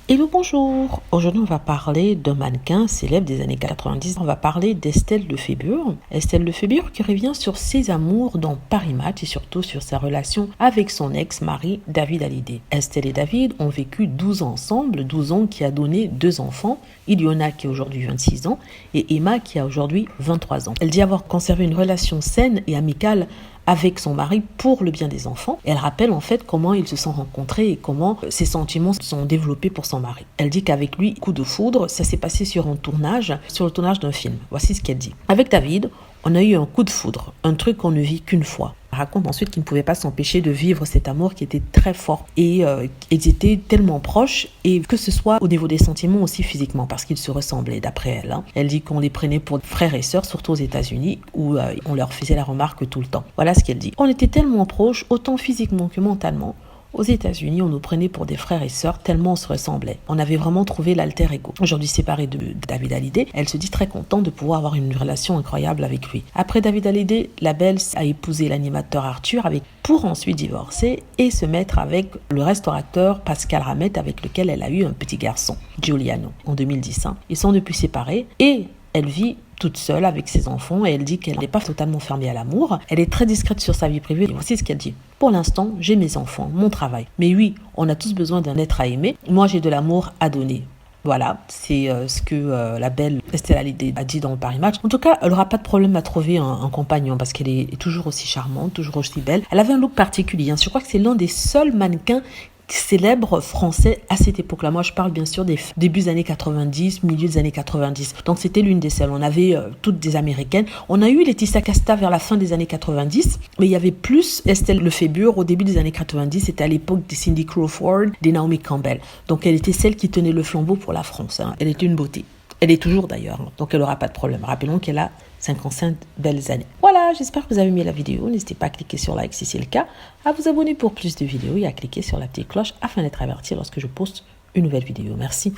Hello, bonjour. Aujourd'hui, on va parler d'un mannequin célèbre des années 90. On va parler d'Estelle Lefébure. Estelle Lefébure qui revient sur ses amours dans Paris Match et surtout sur sa relation avec son ex-mari David Hallyday. Estelle et David ont vécu 12 ans ensemble, 12 ans qui a donné 2 enfants, Iliona qui a aujourd'hui 26 ans et Emma qui a aujourd'hui 23 ans. Elle dit avoir conservé une relation saine et amicale avec son mari pour le bien des enfants. Elle rappelle en fait comment ils se sont rencontrés et comment ses sentiments se sont développés pour son mari. Elle dit qu'avec lui, coup de foudre, ça s'est passé sur le tournage d'un film. Voici ce qu'elle dit. Avec David, on a eu un coup de foudre, un truc qu'on ne vit qu'une fois. Elle raconte ensuite qu'il ne pouvait pas s'empêcher de vivre cet amour qui était très fort et ils étaient tellement proches et que ce soit au niveau des sentiments aussi physiquement parce qu'ils se ressemblaient d'après elle. Elle dit qu'on les prenait pour frères et sœurs, surtout aux États-Unis où on leur faisait la remarque tout le temps. Voilà ce qu'elle dit. On était tellement proches, autant physiquement que mentalement. Aux États-Unis, on nous prenait pour des frères et sœurs tellement on se ressemblait. On avait vraiment trouvé l'alter ego. Aujourd'hui séparée de David Hallyday, elle se dit très contente de pouvoir avoir une relation incroyable avec lui. Après David Hallyday, la belle a épousé l'animateur Arthur pour ensuite divorcer et se mettre avec le restaurateur Pascal Ramette avec lequel elle a eu un petit garçon, Giuliano, en 2010. Ils sont depuis séparés et elle vit toute seule avec ses enfants et elle dit qu'elle n'est pas totalement fermée à l'amour. Elle est très discrète sur sa vie privée. Et voici ce qu'elle dit. Pour l'instant, j'ai mes enfants, mon travail. Mais oui, on a tous besoin d'un être à aimer. Moi, j'ai de l'amour à donner. Voilà, c'est ce que la belle Estelle Hallyday a dit dans le Paris Match. En tout cas, elle n'aura pas de problème à trouver un compagnon parce qu'elle est toujours aussi charmante, toujours aussi belle. Elle avait un look particulier. Je crois que c'est l'un des seuls mannequins célèbres français à cette époque-là. Moi, je parle bien sûr des débuts des années 90, milieu des années 90. Donc, c'était l'une des seules. On avait toutes des américaines. On a eu Laetitia Casta vers la fin des années 90, mais il y avait plus Estelle Lefébure au début des années 90. C'était à l'époque de Cindy Crawford, de Naomi Campbell. Donc, elle était celle qui tenait le flambeau pour la France. Elle était une beauté. Elle est toujours d'ailleurs. Donc, elle n'aura pas de problème. Rappelons qu'elle a 55 belles années. Voilà, j'espère que vous avez aimé la vidéo. N'hésitez pas à cliquer sur like si c'est le cas, à vous abonner pour plus de vidéos et à cliquer sur la petite cloche afin d'être averti lorsque je poste une nouvelle vidéo. Merci.